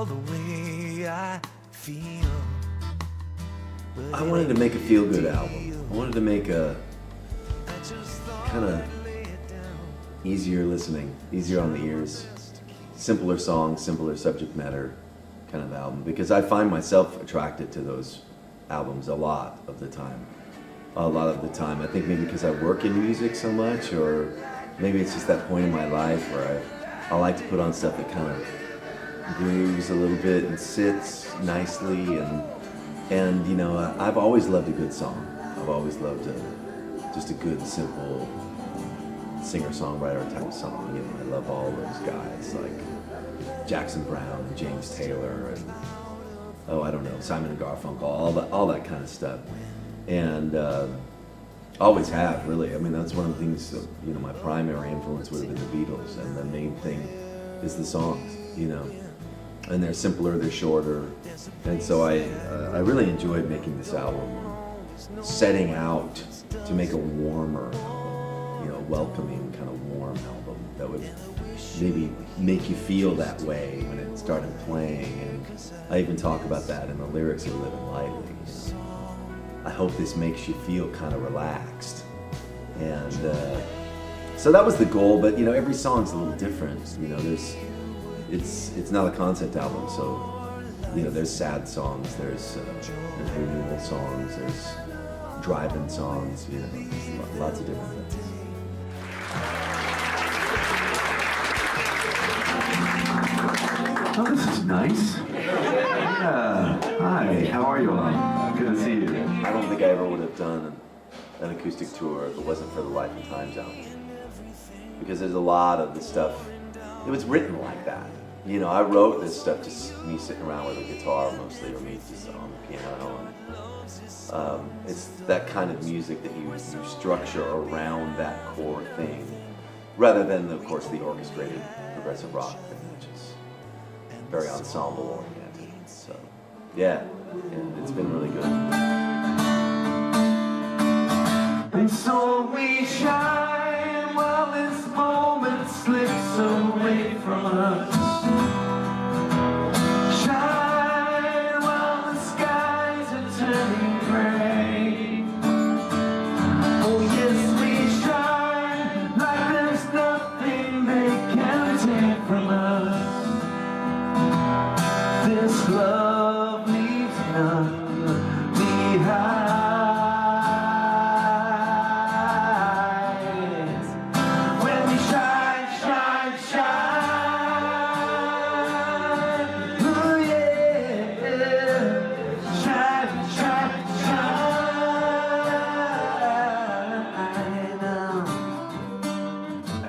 all the way I feel. I wanted to make a feel-good album. I wanted to make a kind of easier listening, easier on the ears, simpler songs, simpler subject matter kind of album, because I find myself attracted to those albums a lot of the time. I think maybe because I work in music so much, or maybe it's just that point in my life where I like to put on stuff that kind of grooves a little bit and sits nicely, and you know, I've always loved a good song. I've always loved just a good, simple singer-songwriter type song. You know, I love all those guys like Jackson Browne and James Taylor and Simon and Garfunkel, all that kind of stuff. And always have, really. I mean, that's one of the things that, you know, my primary influence would have been the Beatles, and the main thing is the songs, you know. And they're simpler, they're shorter, and so I really enjoyed making this album, setting out to make a warmer, you know, welcoming, kind of warm album that would maybe make you feel that way when it started playing. And I even talk about that in the lyrics of Living Lightly. You know? I hope this makes you feel kind of relaxed. And so that was the goal, but you know, every song's a little different. You know, it's not a concept album, so you know, there's sad songs, there's renewal songs, there's drive-in songs, you know, there's lots of different things. Oh, this is nice. Yeah. Hi, how are you all? Good to see you. I don't think I ever would have done an acoustic tour if it wasn't for the Life and Times album. Because there's a lot of the stuff, it was written like that. You know, I wrote this stuff just me sitting around with a guitar mostly, or me just on the piano. And, it's that kind of music that you structure around that core thing, rather than, of course, the orchestrated progressive rock thing, which is very ensemble oriented. So, yeah, and it's been really good. And so we shine while this moment slips away from us. Shine while the skies are turning gray. Oh yes, we shine like there's nothing they can take from us. This love leaves none behind.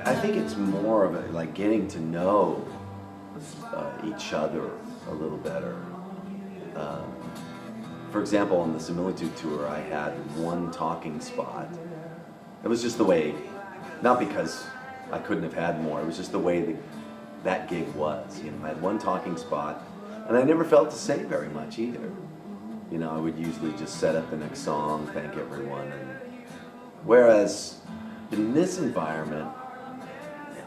I think it's more of a, like, getting to know each other a little better. For example, on the Similitude tour, I had one talking spot. It was just the way, not because I couldn't have had more, it was just the way that gig was. You know, I had one talking spot, and I never felt to say very much either. You know, I would usually just set up the next song, thank everyone, and whereas in this environment,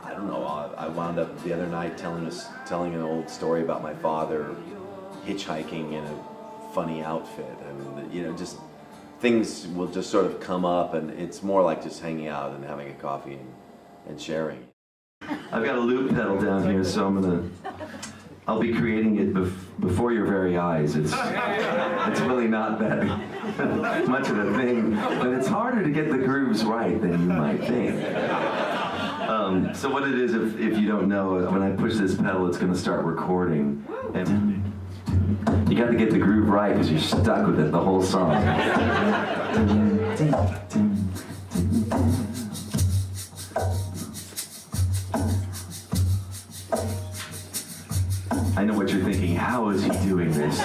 I don't know, I wound up the other night telling an old story about my father hitchhiking in a funny outfit, and you know, just things will just sort of come up, and it's more like just hanging out and having a coffee and sharing. I've got a loop pedal down here, so I'll be creating it before your very eyes. It's really not that much of a thing, but it's harder to get the grooves right than you might think. So what it is, if you don't know, when I push this pedal, it's going to start recording, and you got to get the groove right because you're stuck with it the whole song. I know what you're thinking. How is he doing this?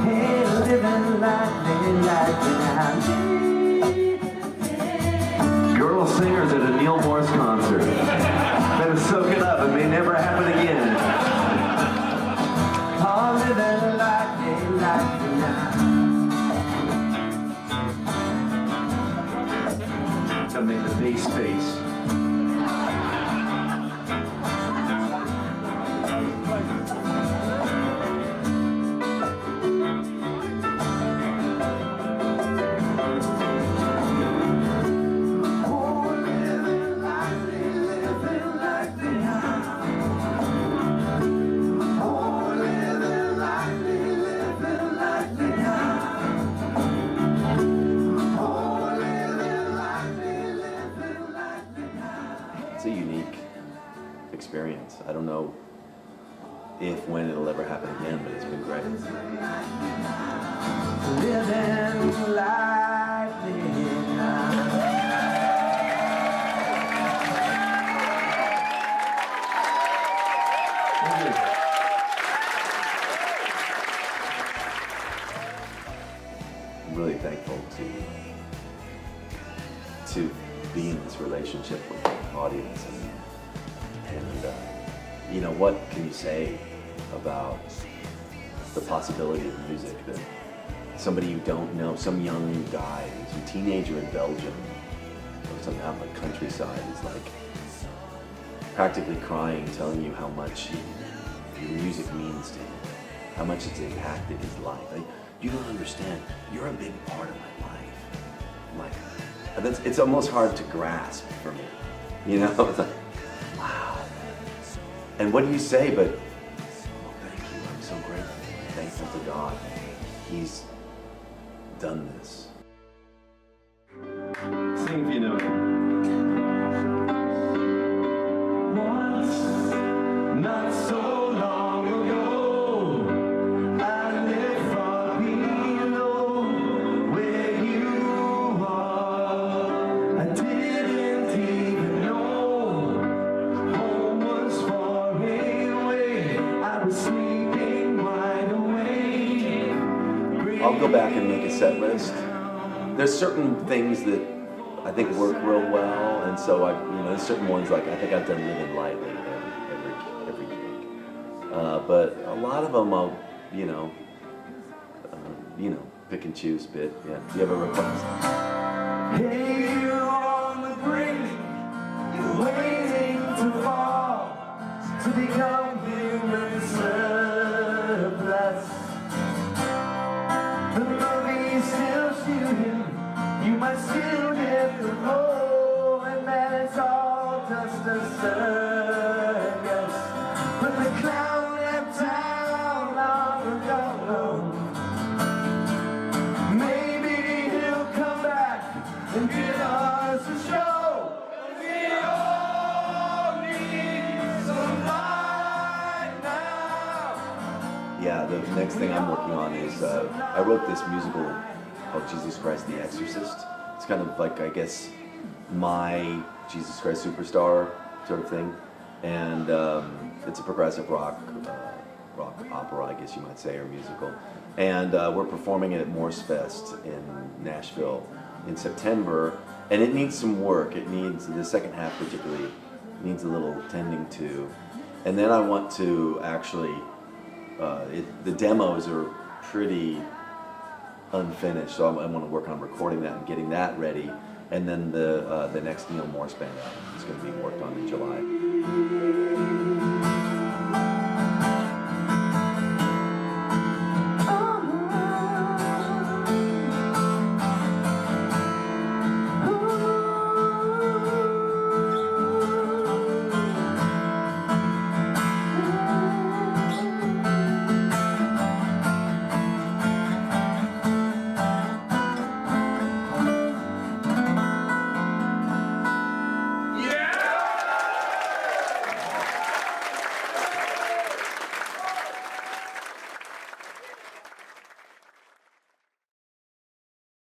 Hey, living life, living life without you. words at a Neal Morse concert. Better soak it up, it may never happen again. All living like they like me now. Gotta make the bass face. It's a unique experience. I don't know if, when it'll ever happen again, but it's been great. Living like I'm really thankful to be in this relationship with the audience, and you know, what can you say about the possibility of music that somebody you don't know, some young guy, some teenager in Belgium or something out in the countryside is like practically crying, telling you how much your music means to him, how much it's impacted his life. Like, you don't understand. You're a big part of my life. It's almost hard to grasp for me. You know, it's like, wow. And what do you say but, oh, thank you, I'm so grateful, thankful to God. He's done this. Sing if you know it. Once, not so long ago, I lived far below where you are. I didn't even know home was far away. I was sleeping wide awake. I'll go back and make a set list. There's certain things that I think work real well, and so there's certain ones, like I think I've done Living Lightly every gig. But a lot of them I'll, pick and choose a bit. Yeah. Do you have a request? Hey, you're on the brink, you're waiting to fall, to become human surplus. The movie's still shooting, you might still get the role, and man, it's all just a circus. But the clown left town long ago. Maybe he'll come back and give us a show. We all need some light now. Yeah, the next thing I'm working on is I wrote this musical called Jesus Christ the Exorcist. It's kind of like, I guess, my Jesus Christ Superstar sort of thing, and it's a progressive rock opera, I guess you might say, or musical. And we're performing it at Morse Fest in Nashville in September, and it needs some work. It needs, the second half particularly, needs a little tending to. And then I want to actually, the demos are pretty unfinished, so I want to work on recording that and getting that ready. And then the next Neal Morse band album is going to be worked on in July.